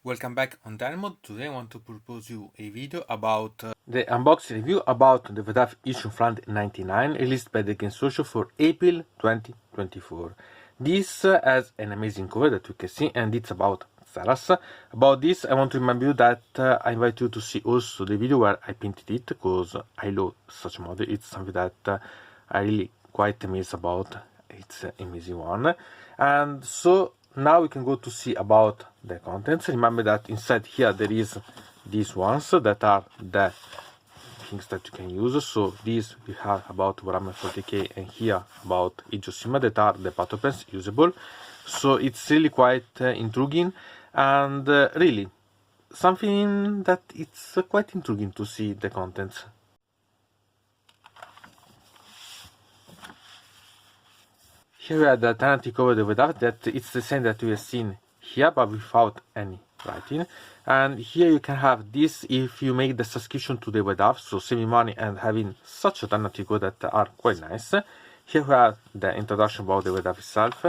Welcome back on Diamond. Today I want to propose you a video about the unboxing review about the White Dwarf issue Front 99 released by the Game Social for April 2024. This has an amazing cover that you can see, and it's about Szeras. About this, I want to remind you that I invite you to see also the video where I painted it, because I love such model. It's something that I really quite amazed about. It's an amazing one. And so now we can go to see about the contents. Remember that inside here there is these ones that are the things that you can use. So these we have about warhammer 40k, and here about Age of Sigmar, that are the battle plans usable. So it's really quite intriguing, and really something that it's quite intriguing to see the contents. Here we have the alternative cover of the White Dwarf, that it's the same that we have seen here, but without any writing. And here you can have this if you make the subscription to the White Dwarf, so saving money and having such alternative cover that are quite nice. Here we have the introduction about the White Dwarf itself.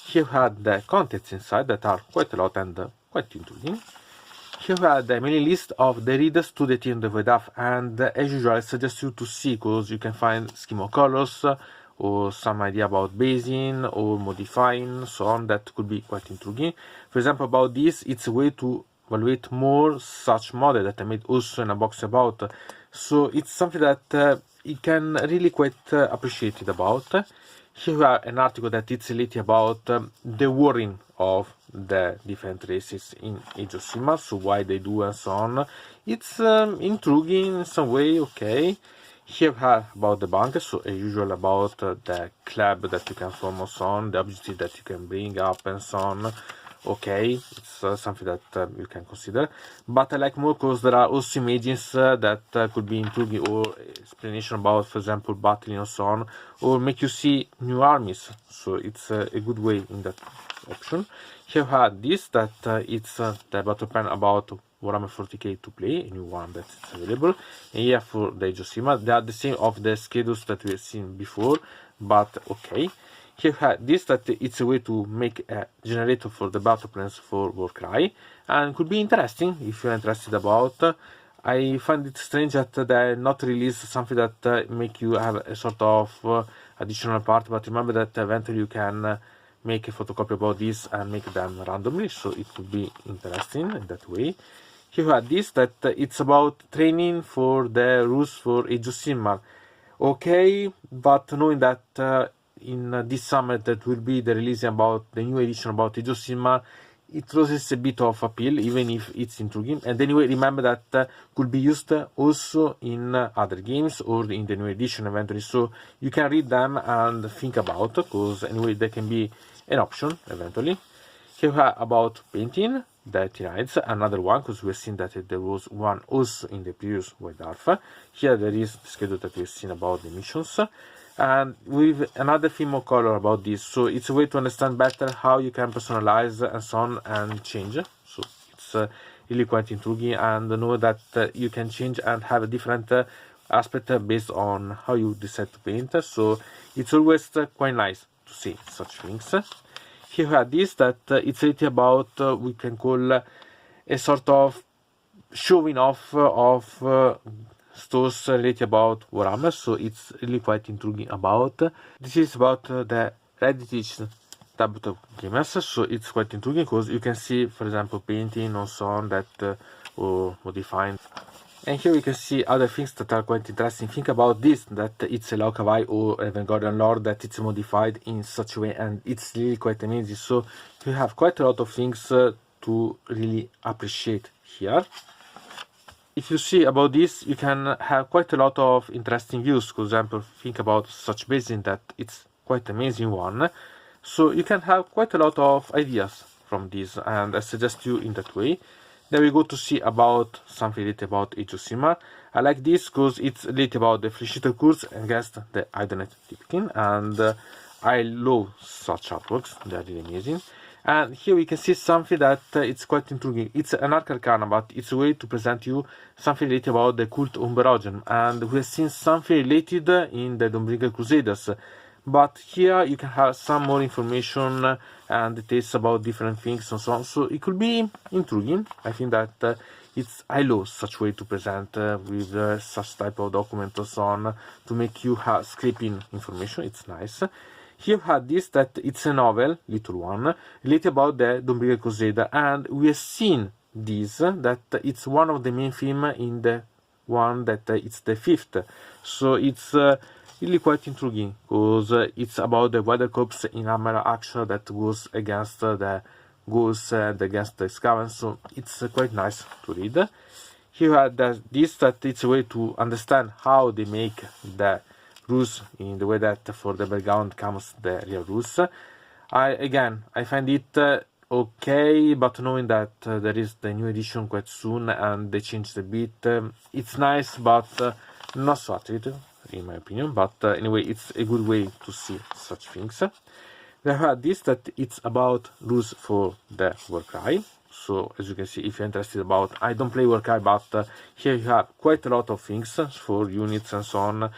Here we have the contents inside that are quite a lot and quite intriguing. Here we have the mailing list of the readers to the team of the White Dwarf, and as usual I suggest you to see, because you can find scheme of colors, or some idea about basing or modifying, so on, that could be quite intriguing. For example, about this, it's a way to evaluate more such model that I made also in a box about. So it's something that you can really quite appreciate it about. Here we have an article that it's related about the warring of the different races in Age of Sigmar, so why they do and so on. It's intriguing in some way, okay. Here we have about the bunker, so as usual about the club that you can form and so on, the objective that you can bring up and so on. Okay, it's something that you can consider, but I like more because there are also images that could be intriguing, or explanation about, for example, battling and so on, or make you see new armies, so it's a good way in that option. Here we have this, that it's the battle plan about warhammer 40k to play, a new one that's available. And here for the Age of Sigmar, they are the same of the schedules that we have seen before, but okay. Here we have this, that it's a way to make a generator for the battle plans for Warcry, and could be interesting if you're interested about. I find it strange that they not release something that make you have a sort of additional part, but remember that eventually you can make a photocopy about this and make them randomly, so it could be interesting in that way. Here we have this, that it's about training for the rules for Age of Sigmar. Okay, but knowing that in this summer that will be the release about the new edition about Age of Sigmar, it loses a bit of appeal, even if it's intriguing. And anyway, remember that could be used also in other games or in the new edition eventually, so you can read them and think about, because anyway they can be an option eventually. Here we have about painting the Tyranids, another one, because we've seen that there was one also in the previous White Dwarf. Here there is the schedule that we've seen about the missions, and with another theme of color about this, so it's a way to understand better how you can personalize and so on and change. So it's really quite intriguing, and know that you can change and have a different aspect based on how you decide to paint, so it's always quite nice to see such things. Here we have this, that it's really about we can call a sort of showing off of stores related about Warhammer, so it's really quite intriguing about. This is about the Reddit tabletop gamers, so it's quite intriguing because you can see, for example, painting and so on, that or modifying. And here we can see other things that are quite interesting. Think about this, that it's a Lokavi or Evangelion lore, that it's modified in such a way, and it's really quite amazing. So you have quite a lot of things to really appreciate here. If you see about this, you can have quite a lot of interesting views. For example, think about such basing, that it's quite amazing one. So you can have quite a lot of ideas from this, and I suggest you in that way. Then we go to see about something related about Age of Sigmar. I like this because it's related about the Flesh-Eater Curse against the Idonet Tipkin, and I love such artworks, they are really amazing. And here we can see something that it's quite intriguing. It's an Arcana, but it's a way to present you something related about the cult Umberogen, and we have seen something related in the Dawnbringer Crusaders. but here you can have some more information and details about different things and so on. So it could be intriguing. I think that I love such way to present with such type of document and so on to make you have scraping information. It's nice. Here you have this, that it's a novel, little one, related about the Dawnbreaker Crusader, and we have seen this, that it's one of the main theme in the one that it's the 5th. So it's really quite intriguing, because it's about the Wider Corps in armor action that goes against the Ghouls and against the Scavens, so it's quite nice to read. Here you have that it's a way to understand how they make the rules in the way that for the background comes the real rules. I find it okay, but knowing that there is the new edition quite soon and they changed a bit, it's nice, but not so attractive in my opinion. But anyway, it's a good way to see such things. We have this, that it's about rules for the Warcry. So as you can see, if you're interested about, I don't play Warcry, but here you have quite a lot of things for units and so on.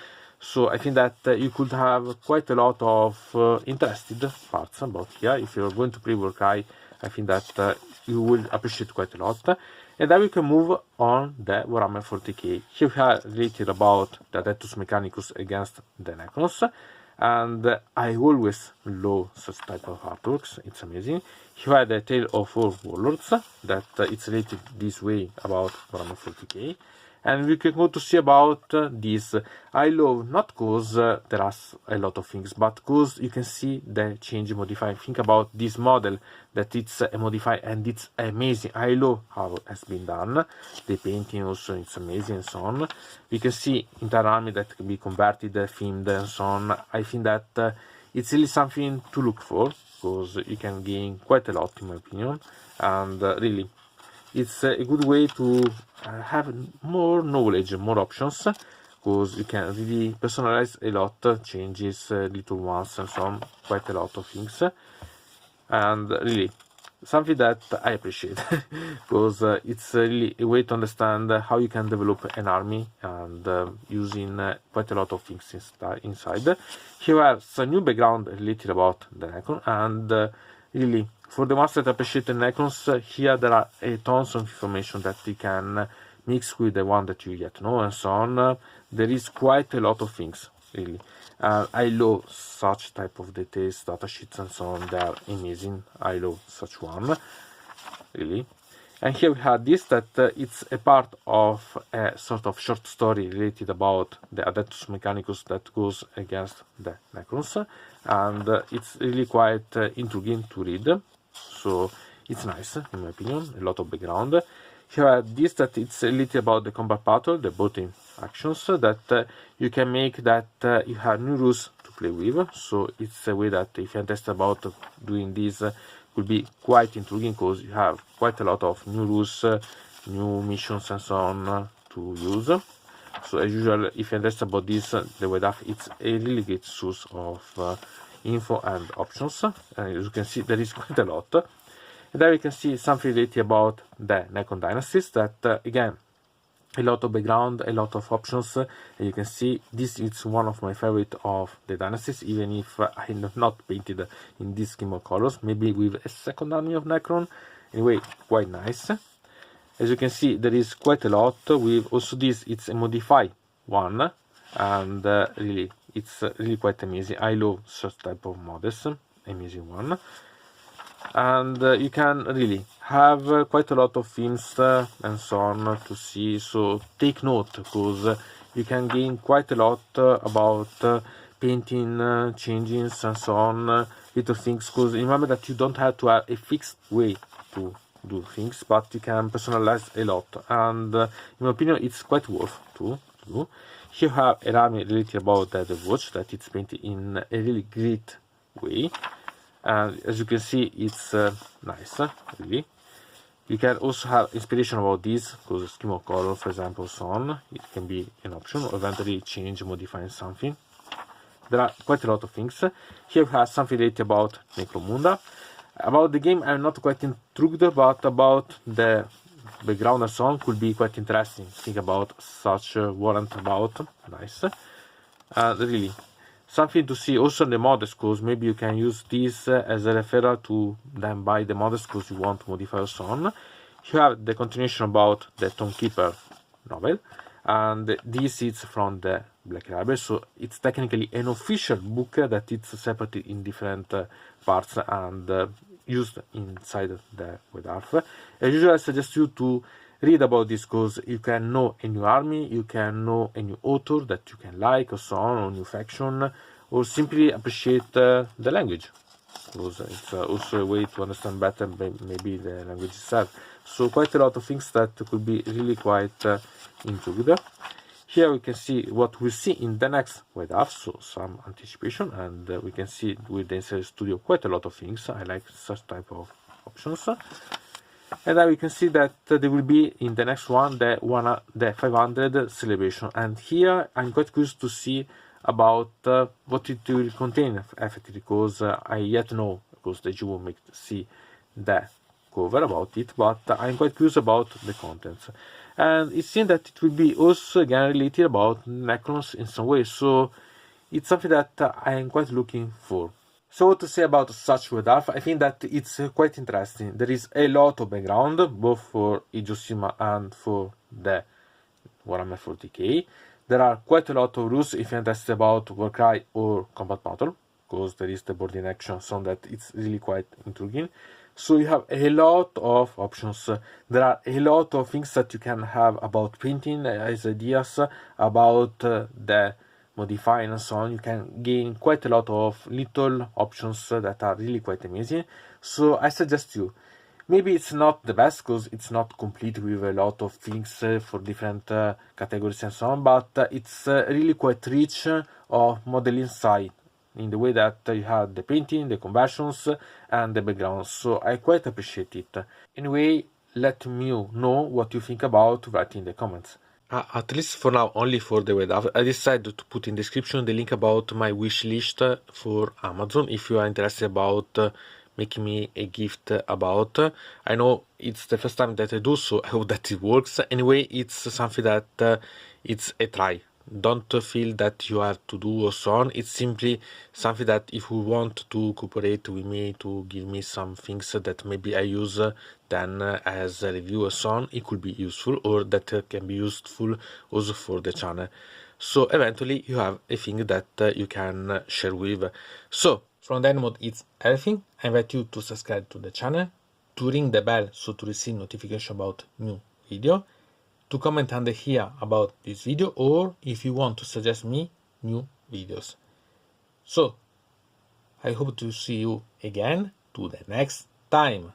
So I think that you could have quite a lot of interested parts about here. If you're going to play Warcry, I think that you will appreciate quite a lot. And then we can move on the Warhammer 40k. Here we are related about the Adeptus Mechanicus against the Necrons. And I always love such type of artworks. It's amazing. Here are the Tale of 4 Warlords, that it's related this way about Warhammer 40k. And we can go to see about this. I love, not because there are a lot of things, but because you can see the change modify. Think about this model, that it's a modify, and it's amazing. I love how it has been done. The painting also, it's amazing and so on. We can see entire army that can be converted, themed and so on. I think that it's really something to look for, because you can gain quite a lot in my opinion. And really, it's a good way to have more knowledge, more options, because you can really personalize a lot, changes, little ones and so on, quite a lot of things. And really, something that I appreciate, because it's really a way to understand how you can develop an army, and using quite a lot of things inside. Here are some new background related about the Necron, and really, for the ones that appreciate the Necrons, here there are tons of information that you can mix with the one that you yet know and so on. There is quite a lot of things, really. I love such type of details, datasheets and so on. They are amazing. I love such one, really. And here we have this, that it's a part of a sort of short story related about the Adeptus Mechanicus that goes against the Necrons, and it's really quite intriguing to read. So it's nice in my opinion, a lot of background. Here are this, that it's related about the combat battle, the voting actions, that you can make that you have new rules to play with. So it's a way that if you're interested about doing this, could be quite intriguing, because you have quite a lot of new rules, new missions and so on to use. So as usual, if you're interested about this, the White Dwarf, it's a really great source of info and options. And as you can see, there is quite a lot. And there you can see something related about the Necron dynasties, that again, a lot of background, a lot of options, and you can see this is one of my favorite of the dynasties, even if I have not painted in this scheme of colors, maybe with a second army of Necron. Anyway, quite nice. As you can see, there is quite a lot. With also this, it's a modified one, and really, it's really quite amazing. I love such type of models, amazing one. And you can really have quite a lot of themes and so on to see, so take note, because you can gain quite a lot about painting, changes and so on, little things, because remember that you don't have to have a fixed way to do things, but you can personalize a lot, and in my opinion it's quite worth to do. Here you have an army related about the watch, that it's painted in a really great way. And as you can see, it's nice, really. You can also have inspiration about this, because scheme of color, for example, so on. It can be an option, or eventually change, modifying something. There are quite a lot of things. Here we have something related about Necromunda. About the game, I'm not quite intrigued, but about the background and so on could be quite interesting. Think about such warrant about, nice. Really. something to see also in the models, because maybe you can use this as a referral to then buy the models because you want to modify or so on. You have the continuation about the Tonekeeper novel, and this is from the Black Library, so it's technically an official book that it's separated in different parts and used inside the White Dwarf. As usual, I suggest you to read about this because you can know a new army, you can know a new author that you can like or so on, or new faction, or simply appreciate the language, because it's also a way to understand better maybe the language itself. So quite a lot of things that could be really quite intriguing. Here we can see what we'll see in the next White Dwarf, so some anticipation, and we can see with the Inside Studio quite a lot of things. I like such type of options. And then we can see that there will be in the next one the 500 celebration, and here I'm quite curious to see about what it will contain effectively, because I yet know, because the G will make see the cover about it, but I'm quite curious about the contents. And it seems that it will be also again related about Necrons in some way, so it's something that I am quite looking for. So what to say about such White Dwarf? I think that it's quite interesting. There is a lot of background, both for Age of Sigmar and for the Warhammer 40k. There are quite a lot of rules if you're interested about Warcry or Combat Battle, because there is the boarding action, so that it's really quite intriguing. So you have a lot of options. There are a lot of things that you can have about printing as ideas, about the modifying and so on. You can gain quite a lot of little options that are really quite amazing. So I suggest you, maybe it's not the best because it's not complete with a lot of things for different categories and so on, but it's really quite rich of modeling side, in the way that you have the painting, the conversions, and the background. So I quite appreciate it. Anyway, let me know what you think about, write in the comments. At least for now, only for the White Dwarf. I decided to put in the description the link about my wish list for Amazon, if you are interested about making me a gift about. I know it's the first time that I do, so I hope that it works. Anyway, it's something that it's a try. Don't feel that you have to do or so on. It's simply something that if you want to cooperate with me to give me some things that maybe I use then as a review or so on, it could be useful, or that can be useful also for the channel. So eventually you have a thing that you can share with. So from the end mode, it's everything. I invite you to subscribe to the channel, to ring the bell so to receive notification about new video, to comment under here about this video, or if you want to suggest me new videos. So I hope to see you again to the next time.